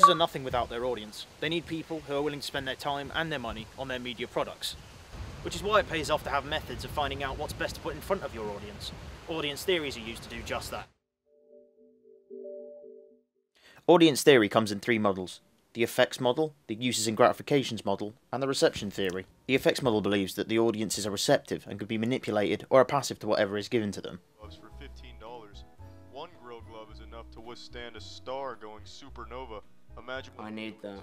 Businesses are nothing without their audience. They need people who are willing to spend their time and their money on their media products. Which is why it pays off to have methods of finding out what's best to put in front of your audience. Audience theories are used to do just that. Audience theory comes in three models: the effects model, the uses and gratifications model, and the reception theory. The effects model believes that the audiences are receptive and could be manipulated or are passive to whatever is given to them. Gloves for $15. One grill glove is enough to withstand a star going supernova. Imagine. I need that.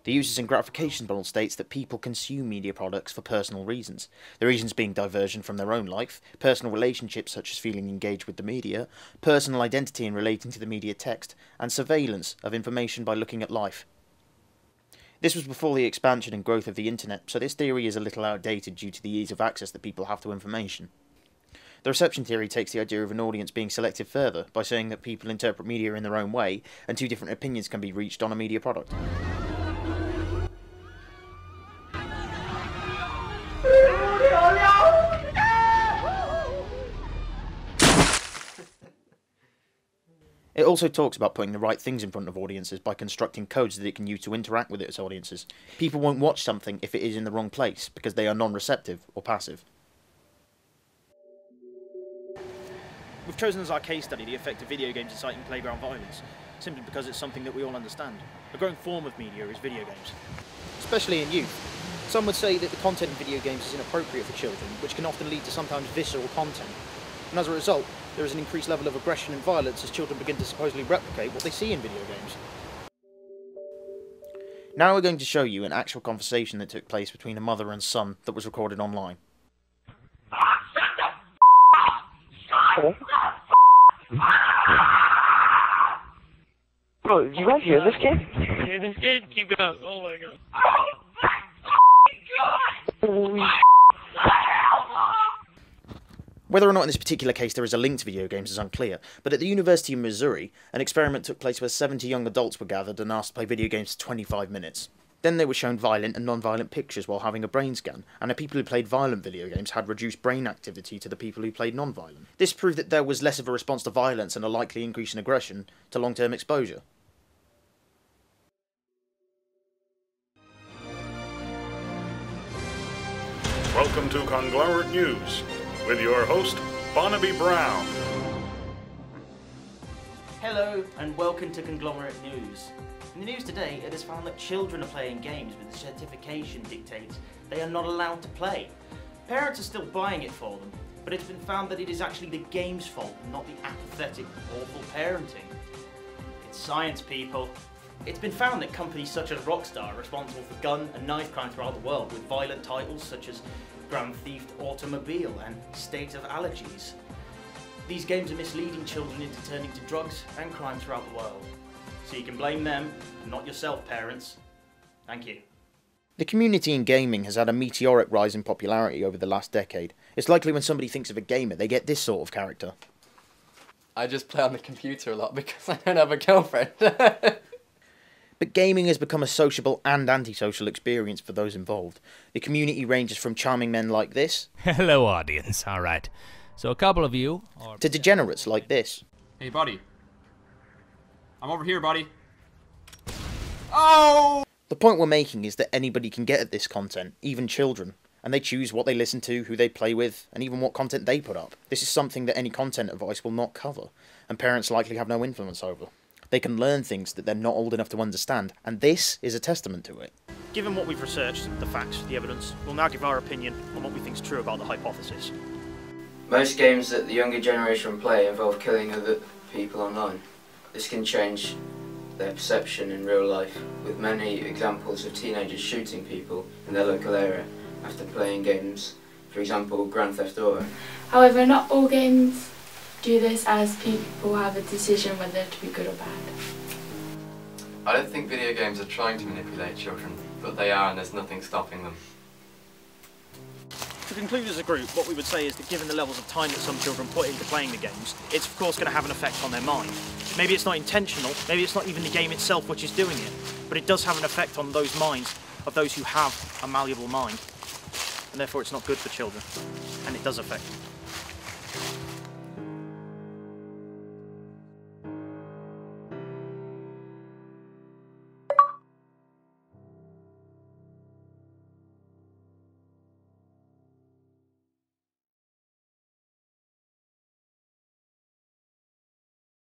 The uses and gratifications model states that people consume media products for personal reasons, the reasons being diversion from their own life, personal relationships such as feeling engaged with the media, personal identity in relating to the media text, and surveillance of information by looking at life. This was before the expansion and growth of the internet, so this theory is a little outdated due to the ease of access that people have to information. The reception theory takes the idea of an audience being selected further by saying that people interpret media in their own way, and two different opinions can be reached on a media product. It also talks about putting the right things in front of audiences by constructing codes that it can use to interact with its audiences. People won't watch something if it is in the wrong place, because they are non-receptive or passive. We've chosen as our case study the effect of video games inciting playground violence, simply because it's something that we all understand. A growing form of media is video games. Especially in youth. Some would say that the content in video games is inappropriate for children, which can often lead to sometimes visceral content. And as a result, there is an increased level of aggression and violence as children begin to supposedly replicate what they see in video games. Now we're going to show you an actual conversation that took place between a mother and son that was recorded online. Bro, you guys hear this kid? Yeah, this kid keep going. Oh my god. Holy Whether or not in this particular case there is a link to video games is unclear, but at the University of Missouri, an experiment took place where 70 young adults were gathered and asked to play video games for 25 minutes. Then they were shown violent and non-violent pictures while having a brain scan, and the people who played violent video games had reduced brain activity to the people who played non-violent. This proved that there was less of a response to violence and a likely increase in aggression to long-term exposure. Welcome to Conglomerate News, with your host, Barnaby Brown. Hello and welcome to Conglomerate News. In the news today, it is found that children are playing games with the certification dictates they are not allowed to play. Parents are still buying it for them, but it's been found that it is actually the game's fault, not the apathetic, awful parenting. It's science, people. It's been found that companies such as Rockstar are responsible for gun and knife crime throughout the world, with violent titles such as Grand Theft Automobile and State of Allergies. These games are misleading children into turning to drugs and crime throughout the world. So you can blame them, and not yourself, parents. Thank you. The community in gaming has had a meteoric rise in popularity over the last decade. It's likely when somebody thinks of a gamer, they get this sort of character. I just play on the computer a lot because I don't have a girlfriend. But gaming has become a sociable and antisocial experience for those involved. The community ranges from charming men like this... Hello, audience. Alright. So a couple of you... to degenerates like this. Hey, buddy. I'm over here, buddy. Oh! The point we're making is that anybody can get at this content, even children. And they choose what they listen to, who they play with, and even what content they put up. This is something that any content advice will not cover, and parents likely have no influence over. They can learn things that they're not old enough to understand, and this is a testament to it. Given what we've researched, the facts, the evidence, we'll now give our opinion on what we think is true about the hypothesis. Most games that the younger generation play involve killing other people online. This can change their perception in real life, with many examples of teenagers shooting people in their local area after playing games, for example Grand Theft Auto. However, not all games do this, as people have a decision whether to be good or bad. I don't think video games are trying to manipulate children, but they are, and there's nothing stopping them. To conclude as a group, what we would say is that given the levels of time that some children put into playing the games, it's of course going to have an effect on their mind. Maybe it's not intentional, maybe it's not even the game itself which is doing it, but it does have an effect on those minds of those who have a malleable mind. And therefore it's not good for children, and it does affect them.